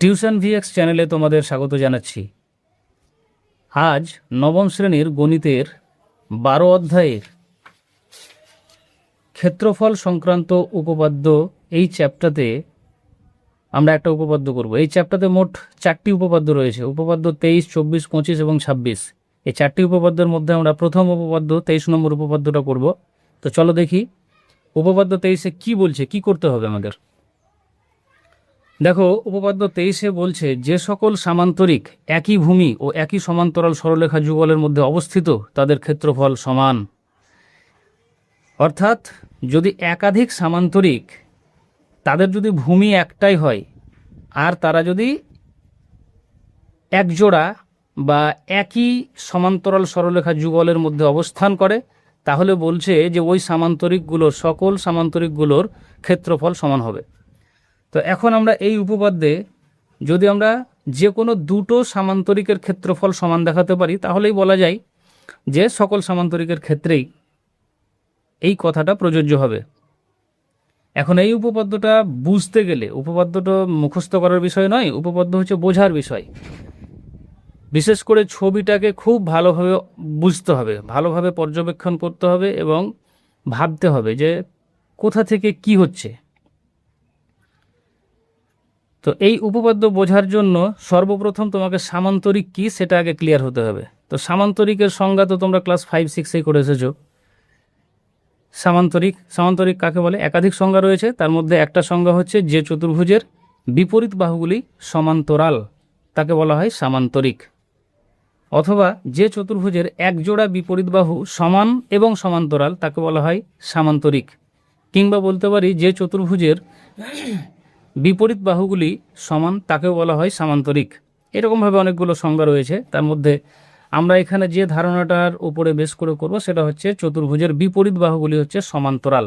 Tuition VX চ্যানেলে তোমাদের স্বাগত জানাচ্ছি। আজ নবম শ্রেণীর গণিতের 12 অধ্যায়ের ক্ষেত্রফল সংক্রান্ত উপপাদ্য এই চ্যাপ্টারতে আমরা একটা উপপাদ্য করব। এই চ্যাপ্টারতে মোট 4টি উপপাদ্য রয়েছে, উপপাদ্য 23, 24, 25 এবং 26। এই 4টি উপপাদ্যের মধ্যে আমরা প্রথম উপপাদ্য 23 নম্বর উপপাদ্যটা করব। তো চলো দেখি উপপাদ্য 23-এ কী বলছে, কি করতে হবে আমাদের। দেখো, উপপাদ্য 23-এ বলছে যে সকল সামান্তরিক একই ভূমি ও একই সমান্তরাল সরলরেখা যুগলের মধ্যে অবস্থিত তাদের ক্ষেত্রফল সমান। অর্থাৎ যদি একাধিক সামান্তরিক তাদের যদি ভূমি একটাই হয় আর তারা যদি একজোড়া বা একই সমান্তরাল সরলরেখা যুগলের মধ্যে অবস্থান করে, তাহলে বলছে যে ওই সামান্তরিকগুলোর সকল সামান্তরিকগুলোর ক্ষেত্রফল সমান হবে। তো এখন আমরা এই উপপাদ্যে যদি আমরা যে কোনো দুটো সামান্তরিকের ক্ষেত্রফল সমান দেখাতে পারি, তাহলেই বলা যায় যে সকল সামান্তরিকের ক্ষেত্রেই এই কথাটা প্রযোজ্য হবে। এখন এই উপপাদ্যটা বুঝতে গেলে, উপপাদ্যটা মুখস্থ করার বিষয় নয়, উপপাদ্য হচ্ছে বোঝার বিষয়। বিশেষ করে ছবিটাকে খুব ভালোভাবে বুঝতে হবে, ভালোভাবে পর্যবেক্ষণ করতে হবে এবং ভাবতে হবে যে কোথা থেকে কি হচ্ছে। তো এই উপপাদ্য বোঝার জন্য সর্বপ্রথম তোমাকে সামান্তরিক কি সেটা আগে ক্লিয়ার হতে হবে। তো সামান্তরিকের সংজ্ঞা তো তোমরা ক্লাস 5-6-এই করে এসেছো। সামান্তরিক কাকে বলে? একাধিক সংজ্ঞা রয়েছে, তার মধ্যে একটা সংজ্ঞা হচ্ছে যে চতুর্ভুজের বিপরীত বাহুগুলি সমান্তরাল তাকে বলা হয় সামান্তরিক। অথবা যে চতুর্ভুজের একজোড়া বিপরীত বাহু সমান এবং সমান্তরাল তাকে বলা হয় সামান্তরিক। কিংবা বলতে পারি যে চতুর্ভুজের বিপরীত বাহুগুলি সমান তাকেও বলা হয় সামান্তরিক। এরকমভাবে অনেকগুলো সংজ্ঞা রয়েছে। তার মধ্যে আমরা এখানে যে ধারণাটার উপরে বেশ করে করব সেটা হচ্ছে চতুর্ভুজের বিপরীত বাহুগুলি হচ্ছে সমান্তরাল।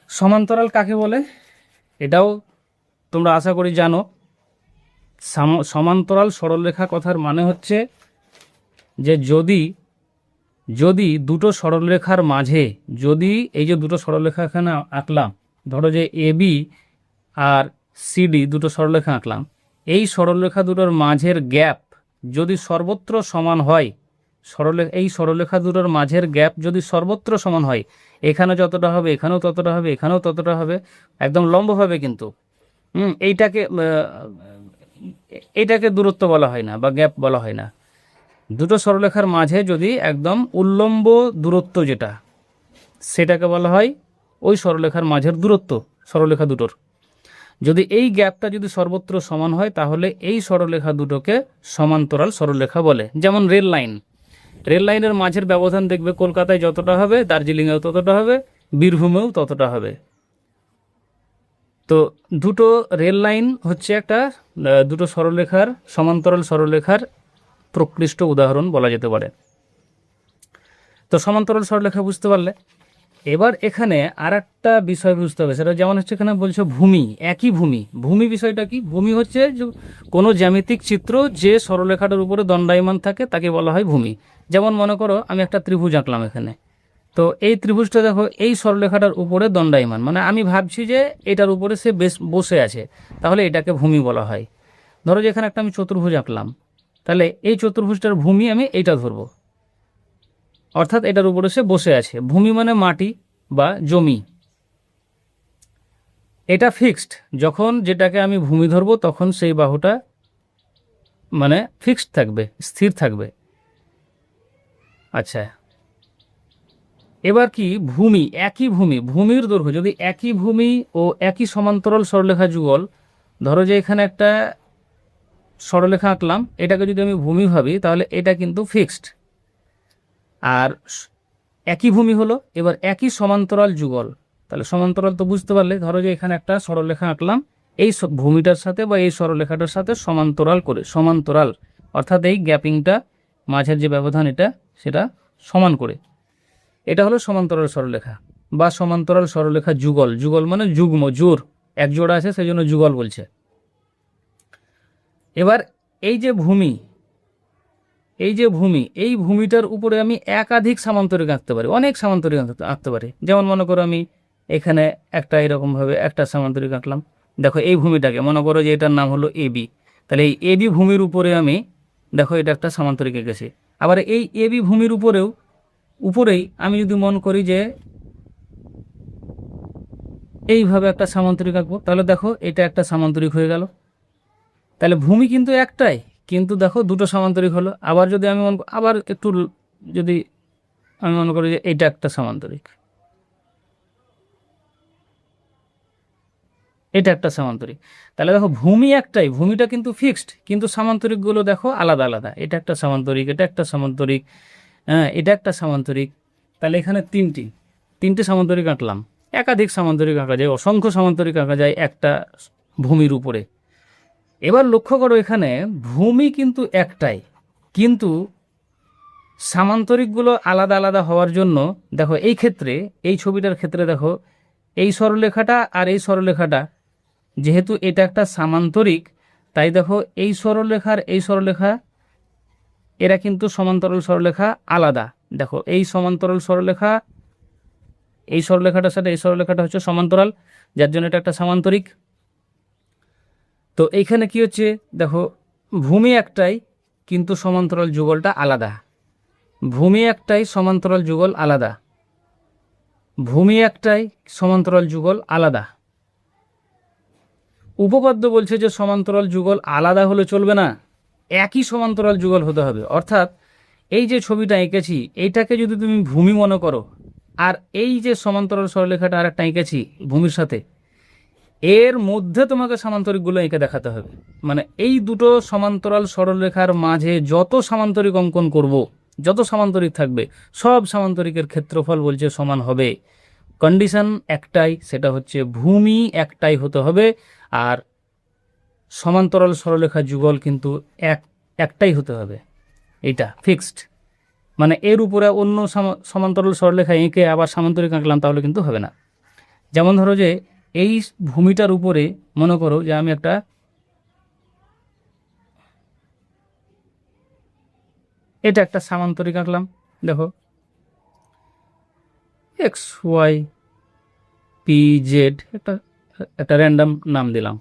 সমান্তরাল কাকে বলে এটাও তোমরা আশা করি জানো। সমান্তরাল সরলরেখা কথার মানে হচ্ছে যে যদি দুটো সরলরেখার মাঝে, যদি এই যে দুটো সরলরেখা এখানে আঁকলাম, ধরো যে এবি আর সিডি দুটো সরলরেখা আঁকলাম, এই সরলরেখা দুটোর মাঝের গ্যাপ যদি সর্বত্র সমান হয়, এই সরলরেখা দুটোর মাঝের গ্যাপ যদি সর্বত্র সমান হয়, এখানে যতটা হবে এখানেও ততটা হবে, এখানেও ততটা হবে, একদম লম্বভাবে কিন্তু এইটাকে দূরত্ব বলা হয় না বা গ্যাপ বলা হয় না। দুটো সরলরেখার মাঝে যদি একদম উল্লম্ব দূরত্ব যেটা, সেটাকে বলা হয় ওই সরলরেখার মাঝের দূরত্ব। সরলরেখা দুটোর যদি এই গ্যাপটা যদি সর্বত্র সমান হয়, তাহলে এই সরলরেখা দুটোকে সমান্তরাল সরলরেখা বলে। যেমন রেল লাইনের মাঝের ব্যবধান দেখবে কলকাতায় যতটা হবে, দার্জিলিংয়েও ততটা হবে, বীরভূমেও ততটা হবে। তো দুটো রেল লাইন হচ্ছে একটা দুটো সরলরেখার, সমান্তরাল সরলরেখার প্রকৃষ্ট উদাহরণ বলা যেতে পারে। তো সমান্তরাল সরলরেখা বুঝতে পারলে, এবার এখানে আর একটা বিষয় বুঝতে হবে, সেটা যেমন হচ্ছে এখানে বলছে ভূমি, একই ভূমি বিষয়টা কি? ভূমি হচ্ছে কোনো জ্যামিতিক চিত্র যে সরলরেখাটার উপরে দণ্ডায়মান থাকে তাকে বলা হয় ভূমি। যেমন মনে করো আমি একটা ত্রিভুজ আঁকলাম এখানে, তো এই ত্রিভুজটা দেখো এই সরলরেখাটার উপরে দণ্ডায়মান, মানে আমি ভাবছি যে এটার উপরে সে বসে আছে, তাহলে এটাকে ভূমি বলা হয়। ধরো যে এখানে একটা আমি চতুর্ভুজ আঁকলাম, তাহলে এই চতুর্ভুজটার ভূমি আমি এইটা ধরবো, অর্থাৎ এটার উপরে সে বসে আছে। ভূমি মানে মাটি বা জমি, এটা ফিক্সড। যখন যেটাকে আমি ভূমি ধরবো তখন সেই বাহুটা মানে ফিক্সড থাকবে, স্থির থাকবে। আচ্ছা, এবার কি ভূমি, একই ভূমির দৈর্ঘ্য যদি একই ভূমি ও একই সমান্তরাল সরলরেখা যুগল, ধরো যে এখানে একটা সরলরেখা আঁকলাম, এটাকে যদি আমি ভূমি ভাবি তাহলে এটা কিন্তু ফিক্সড। আর একই ভূমি হলো, এবার একই সমান্তরাল যুগল, তাহলে সমান্তরাল তো বুঝতে পারলে, ধরো যে এখানে একটা সরলরেখা আঁকলাম, এই ভূমিটার সাথে বা এই সরলরেখাটার সাথে সমান্তরাল অর্থাৎ এই গ্যাপিংটা মাঝের যে ব্যবধান সেটা সমান করে, এটা হলো সমান্তরাল সরলরেখা বা সমান্তরাল সরলরেখা যুগল মানে যুগ্ম, জোর এক জোড়া আছে সেই জন্য যুগল বলছে। এবার এই যে ভূমিটার উপরে আমি একাধিক সামান্তরিক আঁকতে পারি, অনেক সামান্তরিক আঁকতে পারি। যেমন মনে করো আমি এখানে একটা এরকমভাবে একটা সামান্তরিক আঁকলাম, দেখো এই ভূমিটাকে মনে করো যে এটার নাম হলো এবি, তাহলে এই এবি ভূমির উপরে আমি দেখো এটা একটা সামান্তরিক এঁকেছি। আবার এই এবি ভূমির উপরেই আমি যদি মন করি যে এইভাবে একটা সামান্তরিক আঁকবো, তাহলে দেখো এটা একটা সামান্তরিক হয়ে গেল। তাহলে ভূমি কিন্তু একটাই, কিন্তু দেখো দুটো সামান্তরিক হলো। আবার যদি আমি আবার একটু যদি আমি মনে করি যে এটা একটা সামান্তরিক, এটা একটা সামান্তরিক, তাহলে দেখো ভূমি একটাই, ভূমিটা কিন্তু ফিক্সড, কিন্তু সামান্তরিকগুলো দেখো আলাদা আলাদা। এটা একটা সামান্তরিক, এটা একটা সামান্তরিক, হ্যাঁ এটা একটা সামান্তরিক। তাহলে এখানে তিনটে সামান্তরিক আঁকলাম। একাধিক সামান্তরিক আঁকা যায়, অসংখ্য সামান্তরিক আঁকা যায় একটা ভূমির উপরে। এবার লক্ষ্য করো এখানে ভূমি কিন্তু একটাই, কিন্তু সামান্তরিকগুলো আলাদা আলাদা হওয়ার জন্য দেখো এই ক্ষেত্রে, এই ছবিটার ক্ষেত্রে দেখো এই সরলরেখাটা আর এই সরলরেখাটা, যেহেতু এটা একটা সামান্তরিক, তাই দেখো এই সরলরেখার এই সরলরেখা এরা কিন্তু সমান্তরাল সরলরেখা আলাদা। দেখো এই সমান্তরাল সরলরেখা এই সরলরেখাটার সাথে এই সরলরেখাটা হচ্ছে সমান্তরাল, যার জন্য এটা একটা সামান্তরিক। তো এইখানে কি হচ্ছে দেখো ভূমি একটাই, কিন্তু সমান্তরাল যুগলটা আলাদা। ভূমি একটাই, সমান্তরাল যুগল আলাদা। ভূমি একটাই, সমান্তরাল যুগল আলাদা। উপপাদ্য বলছে যে সমান্তরাল যুগল আলাদা হলে চলবে না, একই সমান্তরাল যুগল হতে হবে। অর্থাৎ এই যে ছবিটা এঁকেছি এইটাকে যদি তুমি ভূমি মনে করো, আর এই যে সমান্তরাল সরলরেখাটা আর একটা এঁকেছি ভূমির সাথে, এর মধ্যে তোমাকে সামান্তরিকগুলো এঁকে দেখাতে হবে। মানে এই দুটো সমান্তরাল সরলরেখার মাঝে যত সামান্তরিক অঙ্কন করব, যত সামান্তরিক থাকবে, সব সামান্তরিকের ক্ষেত্রফল বলছে সমান হবে। কন্ডিশন একটাই, সেটা হচ্ছে ভূমি একটাই হতে হবে, আর সমান্তরাল সরলরেখা যুগল কিন্তু একটাই হতে হবে। এটা ফিক্সড। মানে এর উপরে অন্য সমান্তরাল সরলরেখা এঁকে আবার সামান্তরিক আঁকলাম তাহলে কিন্তু হবে না। যেমন ধরো যে এই ভূমিটার উপরে মনে করো যে আমি একটা এটা একটা সামান্তরিক আঁকলাম। দেখো এক্স ওয়াই পি জেড, একটা র্যান্ডম নাম দিলাম,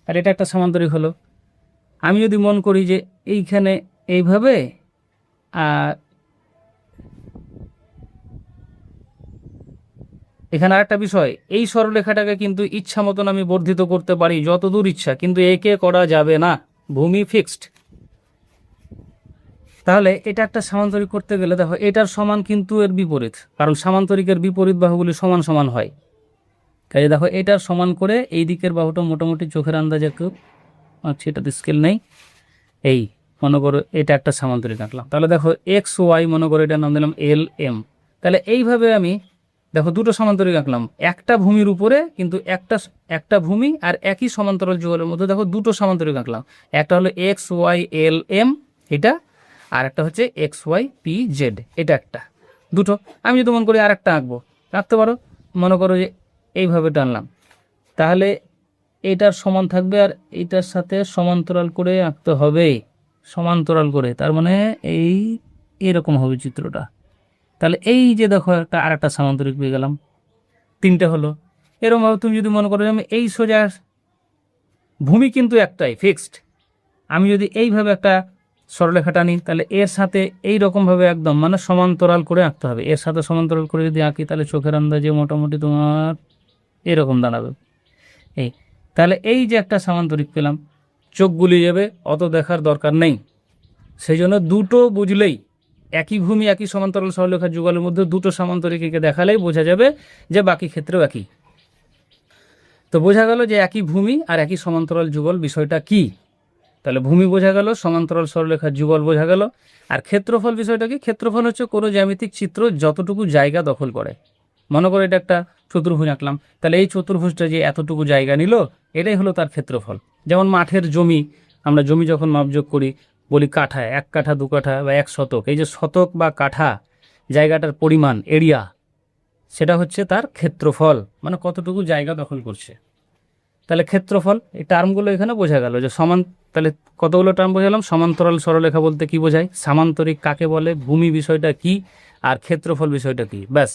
আর এটা একটা সামান্তরিক হলো। আমি যদি মন করি যে এইখানে এইভাবে, আর এখানে আরেকটা বিষয়, এই সরলরেখাটাকে কিন্তু ইচ্ছা মতন আমি বর্ধিত করতে পারি যতদূর ইচ্ছা, কিন্তু একে করা যাবে না, ভূমি ফিক্সড। তাহলে এটা একটা সামান্তরিক করতে গেলে দেখো এটার সমান কিন্তু এর বিপরীত, কারণ সামান্তরিকের বিপরীত বাহুগুলি সমান সমান হয়। কাজে দেখো এটার সমান করে এই দিকের বাহুটা মোটামুটি চোখের আন্দাজে একটু, আচ্ছা এটাতে স্কেল নেই, এই মনে করো এটা একটা সামান্তরিক আঁকলাম। তাহলে দেখো এক্স ওয়াই মনে করো এটার নাম দিলাম এল এম। তাহলে এইভাবে আমি দেখো দুটো সমান্তরিক আঁকলাম একটা ভূমির উপরে, কিন্তু একটা ভূমি আর একই সমান্তরাল যুগলের মধ্যে দেখো দুটো সমান্তরিক আঁকলাম। একটা হলো এক্স ওয়াই এল এম এটা, আর একটা হচ্ছে এক্স ওয়াই পি জেড, এটা একটা। দুটো আমি যদি মনে করি আর একটা আঁকতে পারো, মনে করো যে এইভাবে টানলাম, তাহলে এটার সমান থাকবে আর এইটার সাথে সমান্তরাল করে আঁকতে হবে, সমান্তরাল করে, তার মানে এরকম হবে চিত্রটা। তাহলে এই যে দেখো একটা আর একটা সামান্তরিক পেয়ে গেলাম, তিনটে হলো। এরকমভাবে তুমি যদি মনে করো আমি এই সোজা, ভূমি কিন্তু একটাই ফিক্সড, আমি যদি এইভাবে একটা সরলরেখা টানি তাহলে এর সাথে এই রকমভাবে একদম মানে সমান্তরাল করে আঁকতে হবে। এর সাথে সমান্তরাল করে যদি আঁকি তাহলে চোখের আন্দাজে মোটামুটি তোমার এরকম দাঁড়াবে। তাহলে এই যে একটা সামান্তরিক পেলাম, চোখ গুলিয়ে যাবে, অত দেখার দরকার নেই। সেই জন্য দুটো বুঝলেই, একই ভূমি একই সমান্তরাল সরলরেখার যুগলের মধ্যে দুটো সামান্তরিককে দেখালেই বোঝা যাবে যে বাকি ক্ষেত্রেও একই। তো বোঝা গেল যে একই ভূমি আর একই সমান্তরাল যুগল বিষয়টা কি। তাহলে ভূমি বোঝা গেল, সমান্তরাল সরলরেখার যুগল বোঝা গেল। আর ক্ষেত্রফল বিষয়টা কি? ক্ষেত্রফল হচ্ছে কোনো জ্যামিতিক চিত্র যতটুকু জায়গা দখল করে। মনে করো এটা একটা চতুর্ভুজ আঁকলাম, তাহলে এই চতুর্ভুজটা যে এতটুকু জায়গা নিল এটাই হলো তার ক্ষেত্রফল। যেমন মাঠের জমি, আমরা জমি যখন মাপযোগ করি বলি কাঠা, 1 কাঠা 2 কাঠা বা 1 শতক, এই যে শতক বা কাঠা জায়গাটার পরিমাণ এরিয়া, সেটা হচ্ছে তার ক্ষেত্রফল, মানে কতটুকু জায়গা দখল করছে। তাহলে ক্ষেত্রফল এই টার্মগুলো এখানে বোঝা গেল যে তাহলে কতগুলো টার্ম বোঝালাম। সমান্তরাল সরলরেখা বলতে কি বোঝায়, সামান্তরিক কাকে বলে, ভূমি বিষয়টা কি, আর ক্ষেত্রফল বিষয়টা কি, ব্যাস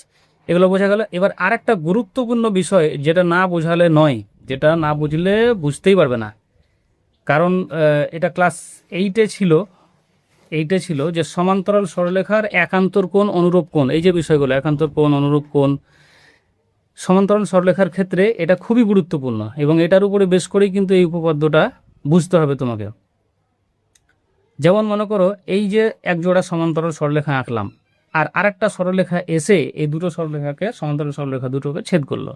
এগুলো বোঝা গেল। এবার আরেকটা গুরুত্বপূর্ণ বিষয় যেটা না বোঝালে নয়, যেটা না বুঝলে বুঝতেই পারবে না। কারণ এটা ক্লাস 8-এ ছিল যে সমান্তরাল সরলরেখার একান্তর কোণ অনুরূপ কোণ, এই যে বিষয়গুলো একান্তর কোণ অনুরূপ কোণ সমান্তরাল সরলরেখার ক্ষেত্রে এটা খুবই গুরুত্বপূর্ণ, এবং এটার উপরে বেশ করেই কিন্তু এই উপপাদ্যটা বুঝতে হবে তোমাকে। যেমন মনে করো এই যে এক জোড়া সমান্তরাল সরলরেখা আঁকলাম, আর আরেকটা সরলরেখা এসে এই দুটো সরলরেখাকে, সমান্তরাল সরলরেখা দুটোকে ছেদ করলো।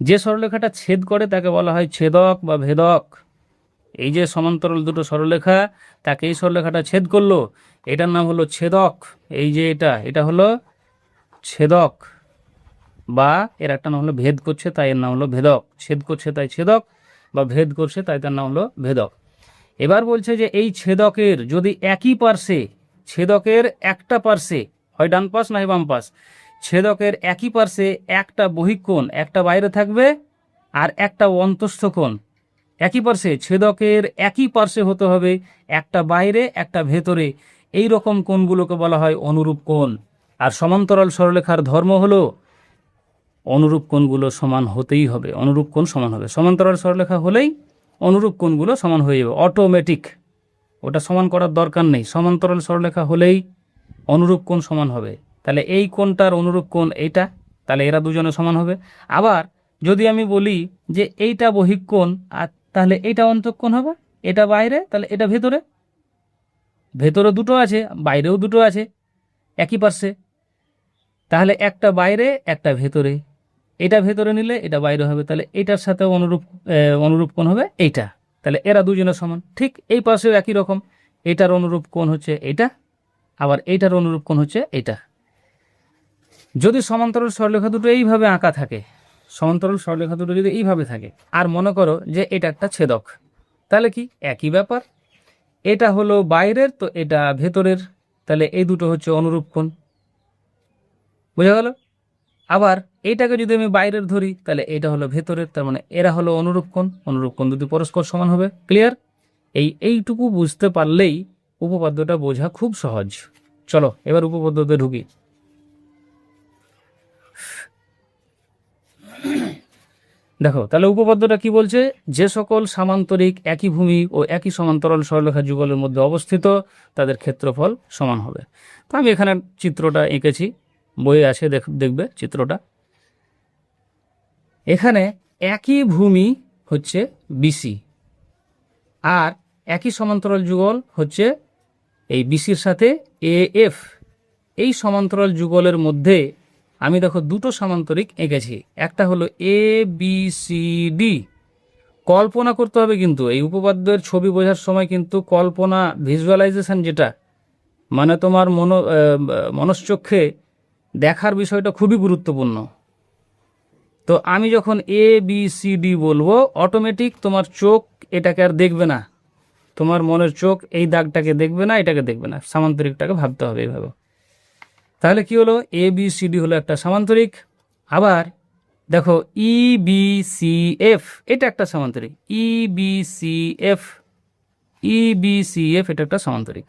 যে সরলরেখাটা ছেদ করে তাকে বলা হয় ছেদক বা ভেদক। এই যে সমান্তরাল দুটো সরলরেখা, তাকে এই সরলরেখাটা ছেদ করলো, এটার নাম হলো ছেদক। এই যে এটা হলো ছেদক, বা এর একটা নাম হলো ভেদ করছে, তাই এর নাম হলো ভেদক। ছেদ করছে তাই ছেদক, বা ভেদ করছে তাই তার নাম হলো ভেদক। এবার বলছে যে এই ছেদকের যদি একই পার্শ্বে, ছেদকের একটা পার্শ্বে, হয় ডান পাশ না হয় বাম পাশ, ছেদকের একই পার্শ্বে একটা বহিঃকোণ, একটা বাইরে থাকবে আর একটা অন্তস্থ কোণ। একই পার্শ্বে, ছেদকের একই পার্শ্বে হতে হবে, একটা বাইরে একটা ভেতরে, এই রকম কোণগুলোকে বলা হয় অনুরূপ কোণ। আর সমান্তরাল সরলরেখার ধর্ম হলো অনুরূপ কোণগুলো সমান হতেই হবে, অনুরূপ কোণ সমান হবে। সমান্তরাল সরলরেখা হলেই অনুরূপ কোণগুলো সমান হয়ে যাবে অটোমেটিক, ওটা সমান করার দরকার নেই। সমান্তরাল সরলরেখা হলেই অনুরূপ কোণ সমান হবে। তাহলে এই কোণটার অনুরূপ কোণ এইটা, তাহলে এরা দুজনে সমান হবে। আবার যদি আমি বলি যে এইটা বহিঃকোণ, আর তাহলে এইটা অন্তঃকোণ হবে, এটা বাইরে, তাহলে এটা ভেতরে। ভেতরে দুটো আছে, বাইরেও দুটো আছে একই পার্শ্বে, তাহলে একটা বাইরে একটা ভেতরে, এটা ভেতরে নিলে এটা বাইরে হবে, তাহলে এটার সাথে অনুরূপ কোণ হবে এইটা। তাহলে এরা দুজনের সমান। ঠিক এই পাশেও একই রকম, এটার অনুরূপ কোণ হচ্ছে এটা, আবার এইটার অনুরূপ কোণ হচ্ছে এটা। যদি সমান্তরাল সরলরেখা দুটো এইভাবে আঁকা থাকে, সমান্তরাল সরলরেখা দুটো যদি এইভাবে থাকে, আর মনে করো যে এটা একটা ছেদক, তাহলে কি একই ব্যাপার, এটা হলো বাইরের তো এটা ভেতরের, তাহলে এই দুটো হচ্ছে অনুরূপ কোণ। বোঝা গেল? আবার এইটাকে যদি আমি বাইরের ধরি, তাহলে এটা হলো ভেতরের, তার মানে এরা হলো অনুরূপ কোণ। অনুরূপ কোণ দুটি পরস্পর সমান হবে। ক্লিয়ার? এইটুকু বুঝতে পারলেই উপপাদ্যটা বোঝা খুব সহজ। চলো এবার উপপাদ্যতে ঢুকি। দেখো তাহলে উপপাদ্যটা কি বলছে, যে সকল সামান্তরিক একই ভূমি ও একই সমান্তরাল সরলরেখা যুগলের মধ্যে অবস্থিত তাদের ক্ষেত্রফল সমান হবে। তো আমি এখানে চিত্রটা এঁকেছি, বইয়ে আছে, দেখবে চিত্রটা। এখানে একই ভূমি হচ্ছে বিসি, আর একই সমান্তরাল যুগল হচ্ছে এই বিসির সাথে এএফ। এই সমান্তরাল যুগলের মধ্যে আমি দেখো দুটো সামান্তরিক এঁকেছি, একটা হলো এ বি সি ডি। কল্পনা করতে হবে কিন্তু এই উপপাদ্যের ছবি বোঝার সময়, কিন্তু কল্পনা, ভিজুয়ালাইজেশন, যেটা মানে তোমার মনশ্চক্ষে দেখার বিষয়টা খুবই গুরুত্বপূর্ণ। তো আমি যখন এ বি সি ডি বলবো, অটোমেটিক তোমার চোখ এটাকে আর দেখবে না, তোমার মনের চোখ এই দাগটাকে দেখবে না, এটাকে দেখবে না, সামান্তরিকটাকে ভাবতে হবে এইভাবে। তাহলে কি হলো, এ বি সি ডি হলো একটা সামান্তরিক। আবার দেখো ই বি সি এফ, এটা একটা সামান্তরিক। E B C F, E B C F এটা একটা সামান্তরিক।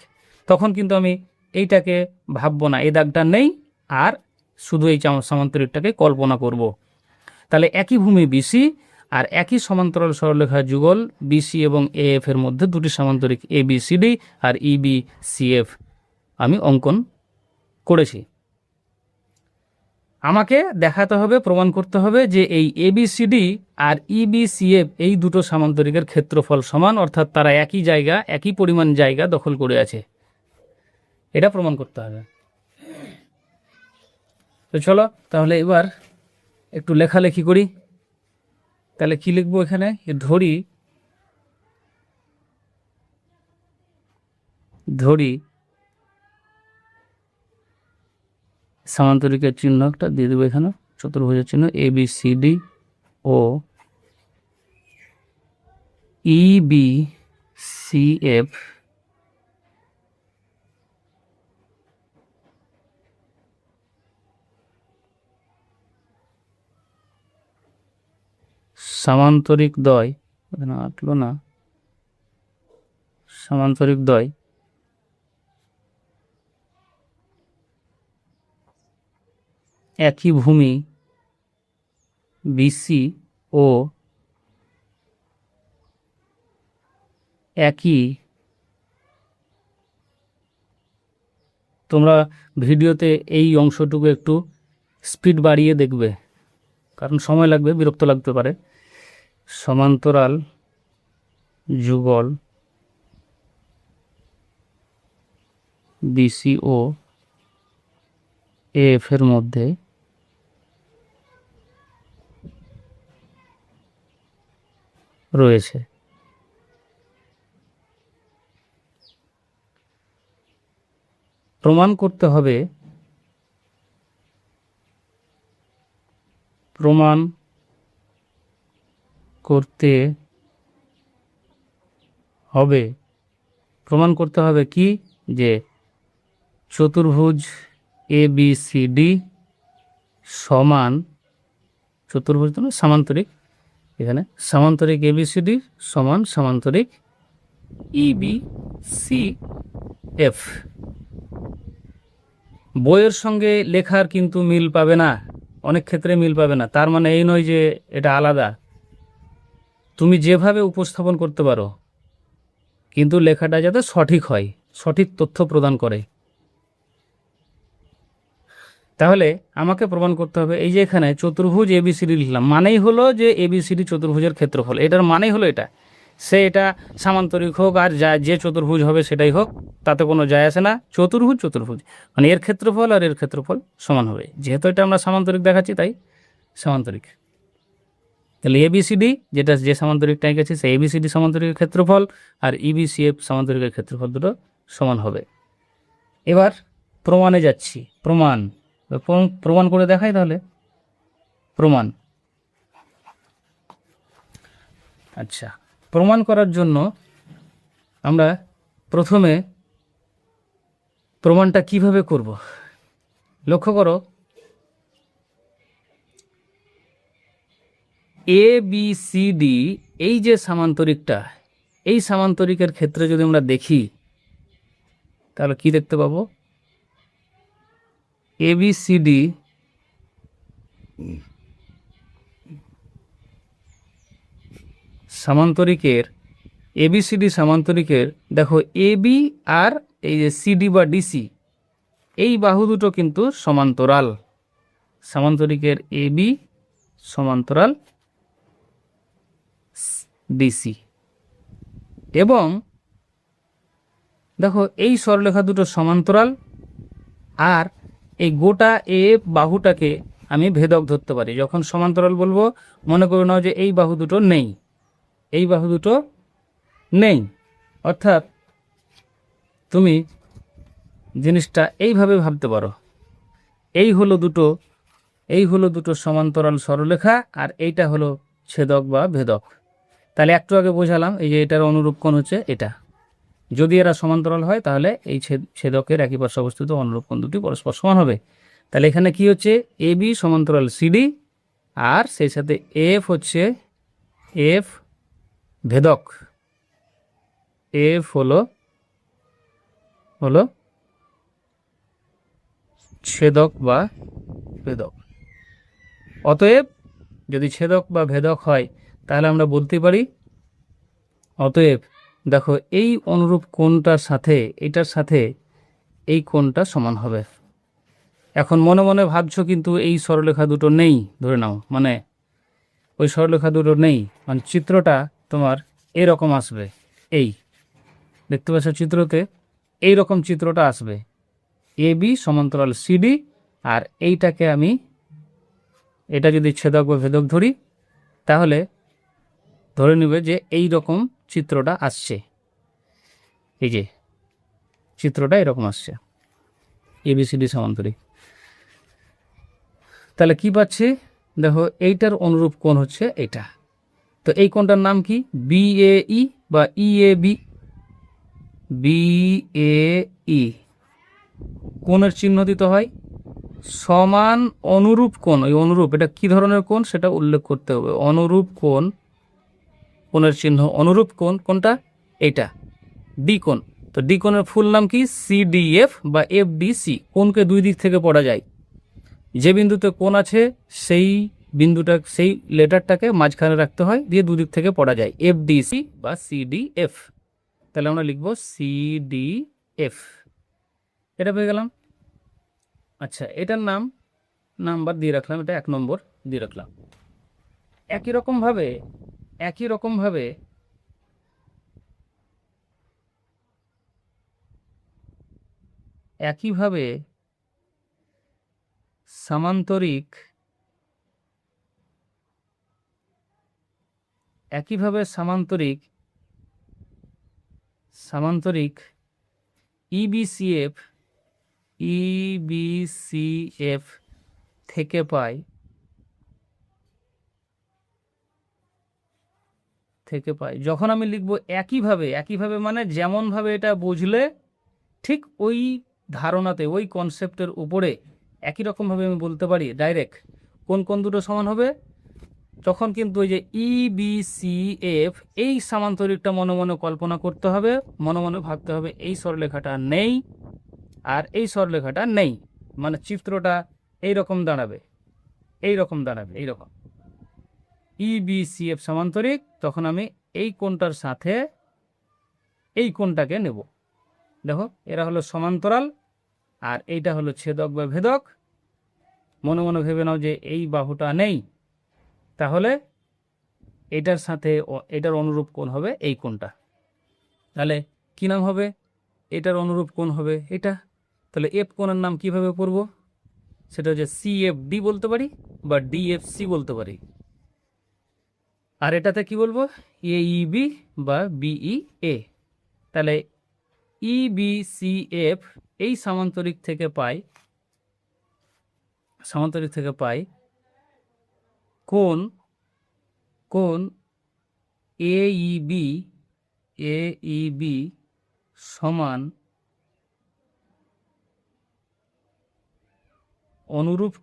তখন কিন্তু আমি এইটাকে ভাববো না, এই দাগটা নেই, আর শুধু এই সামান্তরিকটাকে কল্পনা করব। তাহলে একই ভূমি বিসি আর একই সমান্তরাল সরলরেখা যুগল বিসি এবং এএফ এর মধ্যে দুটি সামান্তরিক A B C D R E B C F আমি অঙ্কন করেছি। আমাকে দেখাতে হবে, প্রমাণ করতে হবে যে এই এবিসিডি আর ইবিসিএফ এই দুটো সামান্তরিকের ক্ষেত্রফল সমান, অর্থাৎ তারা একই জায়গা, একই পরিমাণ জায়গা দখল করে আছে, এটা প্রমাণ করতে হবে। তো চলো তাহলে এবার একটু লেখালেখি করি। তাহলে কি লিখবো এখানে, ধরি সামান্তরিকের চিহ্ন একটা দিয়ে দেবো এখানে, চতুর্ভুজের চিহ্ন A B C D O E B C F সামান্তরিক দ্বয়, এখানে আটলো না, সামান্তরিক দ্বয় একই ভূমি বিসি ও একই, তোমরা ভিডিওতে এই অংশটুকু একটু স্পিড বাড়িয়ে দেখবে, কারণ সময় লাগবে, বিরক্ত লাগতে পারে। সমান্তরাল যুগল বিসি ও এফ এর মধ্যে রয়েছে। প্রমাণ করতে হবে, প্রমাণ করতে হবে, প্রমাণ করতে হবে কি, যে চতুর্ভুজ এ বি সি ডি সমান, চতুর্ভুজ তো না, সামান্তরিক, এখানে সামান্তরিক এ বি সি ডি সমান সামান্তরিক ই বি সি এফ। বইয়ের সঙ্গে লেখার কিন্তু মিল পাবে না, অনেক ক্ষেত্রে মিল পাবে না। তার মানে এই নয় যে এটা আলাদা, তুমি যেভাবে উপস্থাপন করতে পারো, কিন্তু লেখাটা যাতে সঠিক হয়, সঠিক তথ্য প্রদান করে। তাহলে আমাকে প্রমাণ করতে হবে, এই যে এখানে চতুর্ভুজ এবিসিডি লিখলাম, মানেই হলো যে এবিসিডি চতুর্ভুজের ক্ষেত্রফল, এটার মানেই হলো এটা। সে এটা সামান্তরিক হোক আর যা যে চতুর্ভুজ হবে সেটাই হোক, তাতে কোনো যায় আসে না। চতুর্ভুজ চতুর্ভুজ মানে এর ক্ষেত্রফল আর এর ক্ষেত্রফল সমান হবে, যেহেতু এটা আমরা সামান্তরিক দেখাচ্ছি তাই সামান্তরিক। তাহলে এবিসিডি যেটা যে সামান্তরিকটা গেছে সেই এবিসিডি সামান্তরিকের ক্ষেত্রফল আর ইবিসিএফ সামান্তরিকের ক্ষেত্রফল দুটো সমান হবে। এবার প্রমাণে যাচ্ছি, প্রমাণ করে দেখাই তাহলে। প্রমাণ, আচ্ছা, প্রমাণ করার জন্য আমরা প্রথমে প্রমাণটা কিভাবে করব লক্ষ্য করো। এ বি সি ডি এই যে সামান্তরিকটা, এই সামান্তরিকের ক্ষেত্রে যদি আমরা দেখি তাহলে কি দেখতে পাবো, A B C D সামান্তরিকের, ABCD সামান্তরিকের দেখো এবি আর এই যে সিডি বা ডিসি এই বাহু দুটো কিন্তু সমান্তরাল, সামান্তরিকের এবি সমান্তরাল ডিসি। এবং দেখো এই সরলরেখা দুটো সমান্তরাল, আর এই গোটা এ বাহুটাকে আমি ভেদক ধরতে পারি। যখন সমান্তরাল বলবো মনে করে নাও যে এই বাহু দুটো নেই, এই বাহু দুটো নেই, অর্থাৎ তুমি জিনিসটা এইভাবে ভাবতে পারো, এই হলো দুটো সমান্তরাল সরলরেখা আর এইটা হলো ছেদক বা ভেদক। তাহলে একটু আগে বোঝালাম এই যে এটার অনুরূপ কোণ হচ্ছে এটা, যদি এরা সমান্তরাল হয় তাহলে এই ছেদকের একই পার্শ্বে অবস্থিত অনুরূপ কোণ দুটি পরস্পর সমান হবে। তাহলে এখানে কি হচ্ছে, এ বি সমান্তরাল সিডি আর সেই সাথে এফ হচ্ছে এফ ভেদক, এফ হলো ছেদক বা ভেদক। অতএব যদি ছেদক বা ভেদক হয় তাহলে আমরা বলতে পারি, অতএব দেখো এই অনুরূপ কোণটার সাথে এটার সাথে এই কোণটা সমান হবে। এখন মনে মনে ভাবছো কিন্তু এই সরলরেখা দুটো নেই, ধরে নাও, মানে ওই সরলরেখা দুটো নেই, মানে চিত্রটা তোমার এরকম আসবে, এই দেখতে পাচ্ছ চিত্রতে এই রকম চিত্রটা আসবে, এ বি সমান্তরাল সিডি আর এইটাকে আমি, এটা যদি ছেদক বা ভেদক ধরি তাহলে ধরে নেবে যে এই রকম চিত্রটা আসছে, এই যে চিত্রটা এরকম আসছে এবিসিডি সমান্তরিক। তাহলে কি পাচ্ছে দেখো, এইটার অনুরূপ কোণ হচ্ছে এটা। তো এই কোণটার নাম কি, বিএই বা ইএবি, বিএই কোণের চিহ্ন দিতে হয় সমান অনুরূপ কোণ। ওই অনুরূপ এটা কি ধরনের কোণ সেটা উল্লেখ করতে হবে, অনুরূপ কোণ, কোণের চিহ্ন অনুরূপ কোণ কোনটা, এইটা ডি কোণ। তো ডি কোণের ফুল নাম কি, সিডিএফ বা এফডিসি। কোণকে দুই দিক থেকে পড়া যায়, যে বিন্দুতে কোণ আছে সেই বিন্দুটা, সেই লেটারটাকে মাঝখানে রাখতে হয়, দিয়ে দুদিক থেকে পড়া যায় এফডিসি বা সিডিএফ। তাহলে আমরা লিখব CDF, এটা পেয়ে গেলাম। আচ্ছা, এটার নাম্বার দিয়ে রাখলাম, এটা 1 নম্বর দিয়ে রাখলাম। একই রকমভাবে সামান্তরিক EBCF থেকে পাই যখন আমি লিখব একইভাবে মানে যেমনভাবে এটা বুঝলে ঠিক ওই ধারণাতে, ওই কনসেপ্টের উপরে একই রকমভাবে আমি বলতে পারি ডাইরেক্ট কোন দুটো সমান হবে, তখন কিন্তু ওই যে EBCF এই সামান্তরিকটা মনে মনে কল্পনা করতে হবে, মনে মনে ভাবতে হবে এই সরলরেখাটা নেই আর এই সরলরেখাটা নেই, মানে চিত্রটা এইরকম দাঁড়াবে, এইরকম EBCF সামান্তরিক, তখন আমি এই কোণটার সাথে এই কোণটাকে নেব। দেখো, এরা হলো সমান্তরাল আর এইটা হলো ছেদক বা ভেদক। মনে মনে ভেবে নাও যে এই বাহুটা নেই, তাহলে এটার সাথে এটার অনুরূপ কোণ হবে এই কোণটা। তাহলে কি নাম হবে? এটার অনুরূপ কোণ হবে এটা। তাহলে এফ কোণের নাম কিভাবে পড়ব? সেটা হচ্ছে CFD বলতে পারি বা DFC বলতে পারি। আর এটাতে কি বলবো? AEB বা BEA। তাহলে EBCF এই সামান্তরিক থেকে পাই কোণ AEB সমান অনুরূপ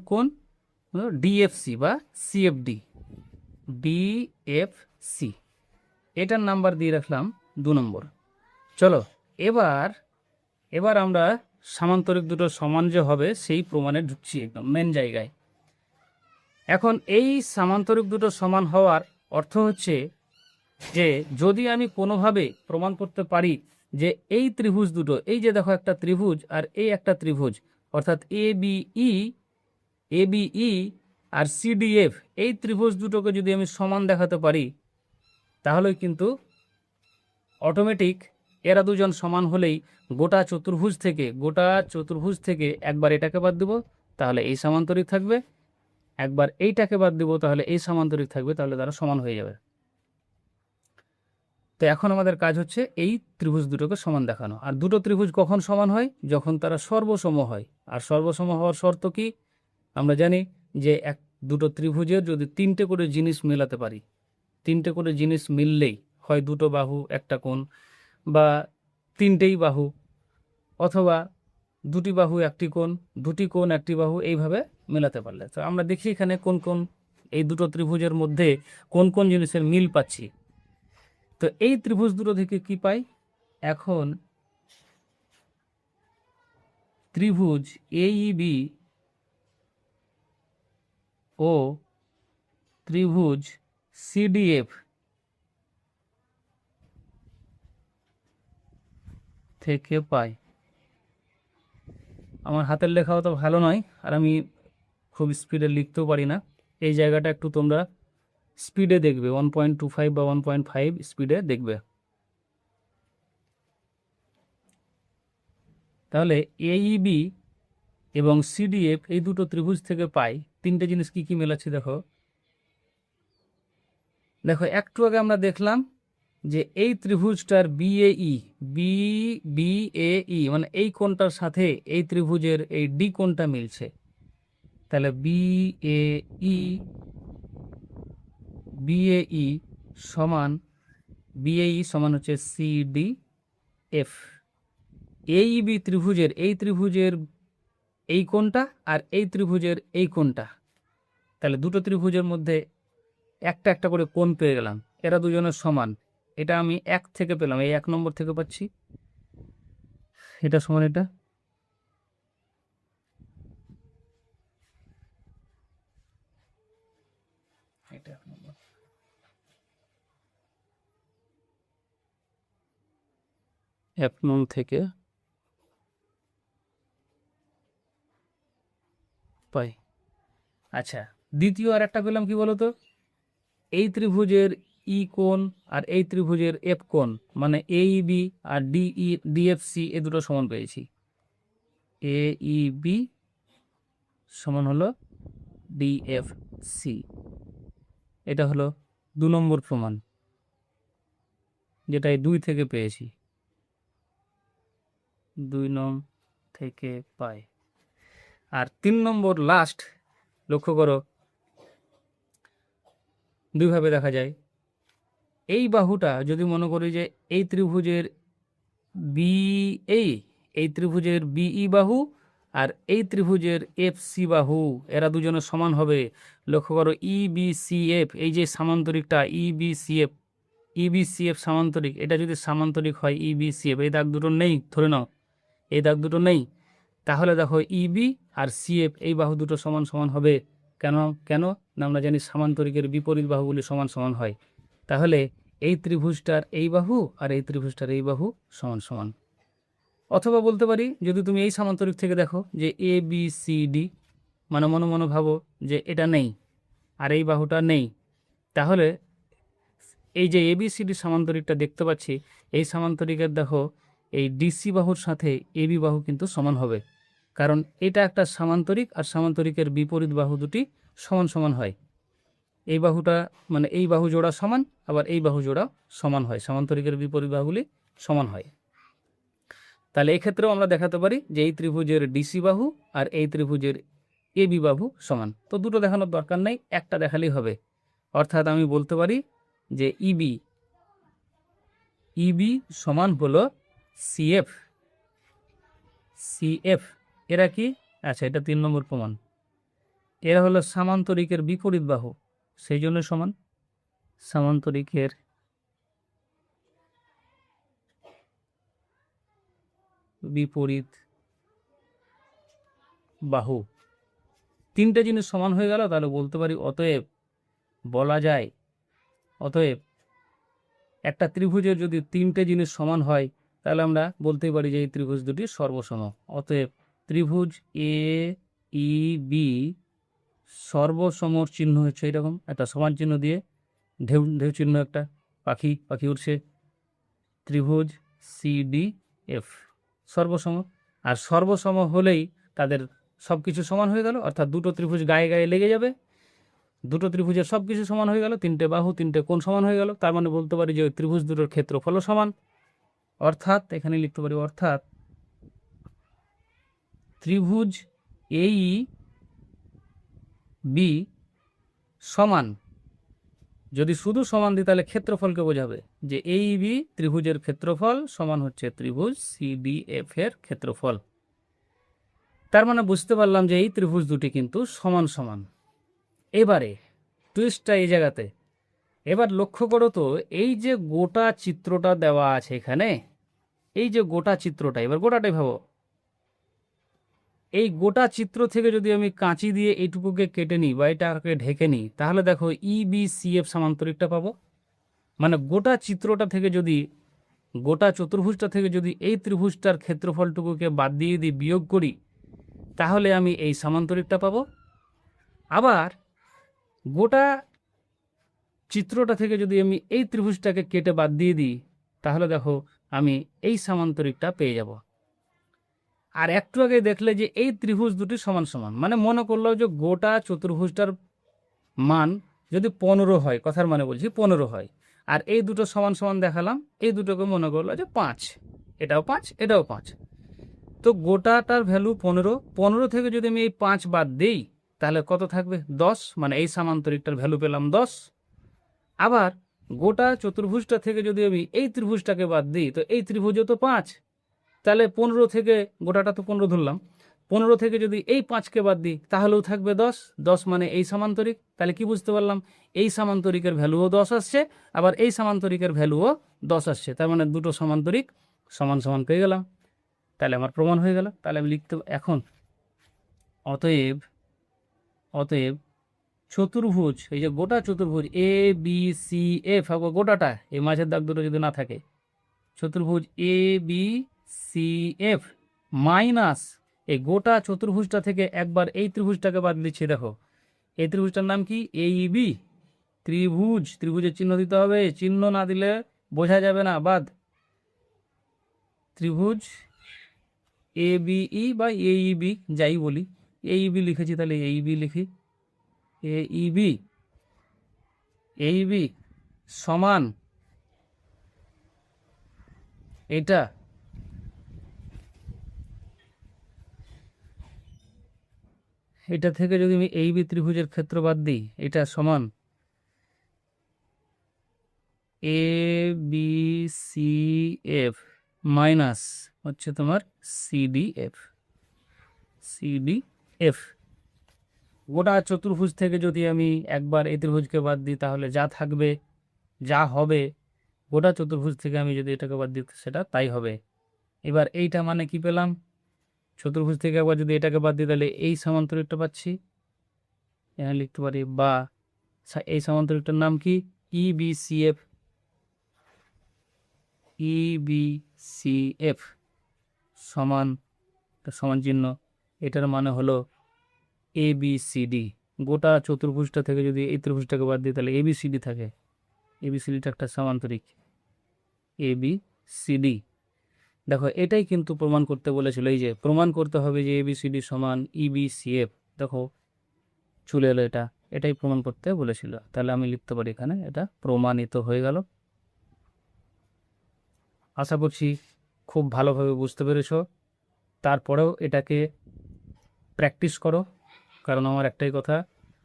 কোণ DFC বা CFD, DFC। এটার নাম্বার দিয়ে রাখলাম 2 নম্বর। চলো এবার আমরা সামান্তরিক দুটো সমান যে হবে সেই প্রমাণে ঢুকছি, একদম মেন জায়গায়। এখন এই সামান্তরিক দুটো সমান হওয়ার অর্থ হচ্ছে যে যদি আমি কোনোভাবে প্রমাণ করতে পারি যে এই ত্রিভুজ দুটো, এই যে দেখো একটা ত্রিভুজ আর এই একটা ত্রিভুজ, অর্থাৎ ABE আর CDF, এই ত্রিভুজ দুটোকে যদি আমি সমান দেখাতে পারি, তাহলে কিন্তু অটোমেটিক এরা দুজন সমান হলেই গোটা চতুর্ভুজ থেকে একবার এটাকে বাদ দেব, তাহলে এই সামান্তরিক থাকবে, একবার এইটাকে বাদ দেব, তাহলে এই সামান্তরিক থাকবে, তাহলে তারা সমান হয়ে যাবে। তো এখন আমাদের কাজ হচ্ছে এই ত্রিভুজ দুটোকে সমান দেখানো। আর দুটো ত্রিভুজ কখন সমান হয়? যখন তারা সর্বসম হয়। আর সর্বসম হওয়ার শর্ত কি? আমরা জানি যে দুটো ত্রিভুজের যদি 3টে করে জিনিস মেলাতে পারি, 3টে করে জিনিস মিললেই হয় দুটো বাহু একটা কোণ, বা 3টেই বাহু, অথবা 2টি বাহু একটি কোণ, 2টি কোণ একটি বাহু, এইভাবে মেলাতে পারলে। তো আমরা দেখি এখানে কোন এই দুটো ত্রিভুজের মধ্যে কোন জিনিসের মিল পাচ্ছি। তো এই ত্রিভুজ দুটো থেকে কি পাই? এখন ত্রিভুজ AEB ও ত্রিভুজ CDF থেকে পাই। আমার হাতের লেখাও তো ভালো নয়, আর আমি খুব স্পিডে লিখতেও পারি না। এই জায়গাটা একটু তোমরা স্পিডে দেখবে, 1.25 বা 1.5 স্পিডে দেখবে। তাহলে AEB এবং CDF এই দুটো ত্রিভুজ থেকে পাই 3টে জিনিস কি কি মেলাচ্ছি দেখো। একটু আগে আমরা দেখলাম যে এই ত্রিভুজটার BAE মানে এই কোণটার সাথে এই ত্রিভুজের এই D কোণটা মিলছে। তাহলে BAE সমান হচ্ছে CDF। AEB ত্রিভুজের এই কোণটা আর এই ত্রিভুজের এই কোণটা, তাহলে দুটো ত্রিভুজের মধ্যে একটা করে কোণ পেয়ে গেলাম, এরা দুজনের সমান। এটা আমি 1 থেকে পেলাম, এই 1 নম্বর থেকে পাচ্ছি, এটা সমান এটা। এফ নং থেকে পাই। আচ্ছা, দ্বিতীয় আর একটা পেলাম কি বলতো, এই ত্রিভুজের ই কোণ আর এই ত্রিভুজের এফ কোণ, মানে এইবি আর ডিএফসি এ দুটো সমান পেয়েছি। এইবি সমান হলো ডিএফসি, এটা হলো 2 নম্বর প্রমাণ, যেটা এই 2 থেকে পেয়েছি, 2 নং থেকে পাই। আর 3 নম্বর লাস্ট, লক্ষ্য করো, দুইভাবে দেখা যায়। এই বাহুটা যদি মনে করি যে এই ত্রিভুজের বি, এই ত্রিভুজের বিই বাহু আর এই ত্রিভুজের এফ সি বাহু, এরা দুজনের সমান হবে। লক্ষ্য করো ইবিসিএফ, এই যে সামান্তরিকটা ইবিসিএফ, ইবিসিএফ সামান্তরিক, এটা যদি সামান্তরিক হয় ইবিসিএফ, এই দাগ দুটো নেই, ধরে নাও এই দাগ দুটো নেই, তাহলে দেখো ইবি আর সিএফ এই বাহু দুটো সমান সমান হবে। কেন কেন না, আমরা জানি সামান্তরিকের বিপরীত বাহুগুলি সমান সমান হয়। তাহলে এই ত্রিভুজটার এই বাহু আর এই ত্রিভুজটার এই বাহু সমান সমান। অথবা বলতে পারি, যদি তুমি এই সামান্তরিক থেকে দেখো যে এ বি সি ডি, মানে মনে মনে ভাবো যে এটা নেই আর এই বাহুটা নেই, তাহলে এই যে এবিসিডি সামান্তরিকটা দেখতে পাচ্ছি, এই সামান্তরিকের দেখো এই ডিসি বাহুর সাথে এবি বাহু কিন্তু সমান হবে, কারণ এটা একটা সামান্তরিক আর সামান্তরিকের বিপরীত বাহু দুটি সমান সমান হয়। এই বাহুটা মানে এই বাহু জোড়া সমান, আবার এই বাহু জোড়া সমান হয়, সামান্তরিকের বিপরীত বাহুগুলি সমান হয়। তাহলে এই ক্ষেত্রেও আমরা দেখাতে পারি যে এই ত্রিভুজের ডিসি বাহু আর এই ত্রিভুজের এবি বাহু সমান। তো দুটো দেখানোর দরকার নেই, একটা দেখালেই হবে। অর্থাৎ আমি বলতে পারি যে ইবি সমান হলো সিএফ, এরা কি? আচ্ছা, এটা 3 নম্বর প্রমাণ। এরা হলো সামান্তরিকের বিপরীত বাহু, সেই জন্য সমান। সামান্তরিকের বিপরীত বাহু, 3টে জিনিস সমান হয়ে গেল, তাহলে বলতে পারি অতএব, বলা যায় অতএব একটা ত্রিভুজের যদি 3টে জিনিস সমান হয়, তাহলে আমরা বলতেই পারি যে এই ত্রিভুজ দুটি সর্বসম। অতএব ত্রিভুজ এ ই বি সর্বসমর চিহ্ন হচ্ছে এরকম একটা সমান চিহ্ন দিয়ে, ঢেউ ঢেউ চিহ্ন, একটা পাখি উঠছে। ত্রিভুজ সি ডি এফ সর্বসম, আর সর্বসম হলেই তাদের সব কিছু সমান হয়ে গেল, অর্থাৎ দুটো ত্রিভুজ গায়ে গায়ে লেগে যাবে, দুটো ত্রিভুজের সব কিছু সমান হয়ে গেল, 3টে বাহু 3টে কোণ সমান হয়ে গেল। তার মানে বলতে পারি যে ওই ত্রিভুজ দুটোর ক্ষেত্রফলও সমান। অর্থাৎ এখানে লিখতে পারি, অর্থাৎ ত্রিভুজ এই বি সমান, যদি শুধু সমান দিই তাহলে ক্ষেত্রফলকে বোঝাবে, যে এই বি ত্রিভুজের ক্ষেত্রফল সমান হচ্ছে ত্রিভুজ সিডিএফ এর ক্ষেত্রফল। তার মানে বুঝতে পারলাম যে এই ত্রিভুজ দুটি কিন্তু সমান সমান। এবারে টুইস্টটা এই জায়গাতে, এবার লক্ষ্য করো তো, এই যে গোটা চিত্রটা দেওয়া আছে এখানে, এই যে গোটা চিত্রটা, এবার গোটাটাই ভাবো, এই গোটা চিত্র থেকে যদি আমি কাঁচি দিয়ে এইটুকুকে কেটে নিই বা এটাকে ঢেকে নিই, তাহলে দেখো ইবিসিএফ সামান্তরিকটা পাবো। মানে গোটা চিত্রটা থেকে যদি, গোটা চতুর্ভুজটা থেকে যদি এই ত্রিভুজটার ক্ষেত্রফলটুকুকে বাদ দিয়ে দিই, বিয়োগ করি, তাহলে আমি এই সামান্তরিকটা পাবো। আবার গোটা চিত্রটা থেকে যদি আমি এই ত্রিভুজটাকে কেটে বাদ দিয়ে দিই, তাহলে দেখো আমি এই সামান্তরিকটা পেয়ে যাব। আর একটু আগে দেখলে যে এই ত্রিভুজ দুটি সমান সমান, মানে মনে করলো যে গোটা চতুর্ভুজটার মান যদি 15 হয়, কথার মানে বলছি 15 হয়, আর এই দুটো সমান সমান দেখালাম, এই দুটোকে মনে করলো যে 5, এটাও 5 এটাও 5, তো গোটাটার ভ্যালু 15 থেকে যদি আমি এই 5 বাদ দিই, তাহলে কত থাকবে? 10, মানে এই সামান্তরিকটার ভ্যালু পেলাম 10। আবার গোটা চতুর্ভুজটা থেকে যদি আমি এই ত্রিভুজটাকে বাদ দিই, তো এই ত্রিভুজও তো 5, তাহলে 15 থেকে, গোটাটা তো 15 ধরলাম, 15 থেকে যদি এই 5কে বাদ দিই তাহলেও থাকবে 10, মানে এই সামান্তরিক। তাহলে কি বুঝতে পারলাম? এই সামান্তরিকের ভ্যালুও 10 আসছে, আবার এই সামান্তরিকের ভ্যালুও 10 আসছে, তার মানে দুটো সামান্তরিক সমান সমান পেয়ে গেলাম। তাহলে আমার প্রমাণ হয়ে গেল। তাহলে আমি লিখতে এখন, অতএব চতুর্ভুজ, এই যে গোটা চতুর্ভুজ এ বি সি এফ, গোটাটা, এই মাঝের দাগ দুটো যদি না থাকে, চতুর্ভুজ A B C F minus এই গোটা চতুর্ভুজটা থেকে একবার এই ত্রিভুজটাকে বাদ দিচ্ছি। দেখো এই ত্রিভুজটার নাম কি এইবি ত্রিভুজ, ত্রিভুজের চিহ্ন দিতে হবে, চিহ্ন না দিলে বোঝা যাবে না, বাদ। ত্রিভুজ এ বিই বা এইবি যাই বলি, এইবি লিখেছি, তাহলে এইবি লিখি, এইবি এইবি সমান এটা এটা থেকে যদি আমি এইবি ত্রিভুজের ক্ষেত্র বাদ দিই, এটা সমান A B C F minus হচ্ছে তোমার সিডিএফ। সিডিএফ গোটা চতুর্ভুজ থেকে যদি আমি একবার এই ত্রিভুজকে বাদ দিই তাহলে যা থাকবে, যা হবে, গোটা চতুর্ভুজ থেকে আমি যদি এটাকে বাদ দিই সেটা তাই হবে। এবার এইটা মানে কি পেলাম, চতুর্ভুজ থেকে একবার যদি এটাকে বাদ দিই তাহলে এই সমান্তরিকটা পাচ্ছি, এখানে লিখতে পারি, বা এই সমান্তরিকটার নাম কি ইবিসিএফ। ইবিসিএফ সমান সমান চিহ্ন, এটার মানে হলো এবিসিডি। গোটা চতুর্ভুজটা থেকে যদি এই ত্রিভুজটাকে বাদ দিই তাহলে এবিসিডি থাকে, এবিসিডিটা একটা সমান্তরিক এবিসিডি। দেখো এটাই কিন্তু প্রমাণ করতে বলেছিল, এই যে প্রমাণ করতে হবে যে এবিসিডি সমান ইবিসিএফ। দেখো চলে এলো, এটাই প্রমাণ করতে বলেছিল, তাহলে আমি লিখতে পারি এখানে এটা প্রমাণিত হয়ে গেল। আশা করছি খুব ভালোভাবে বুঝতে পেরেছ। তারপরেও এটাকে প্র্যাকটিস করো, কারণ আমার একটাই কথা,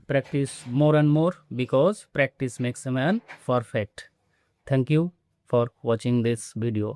practice more and more, because practice makes a man perfect. Thank you for watching this video.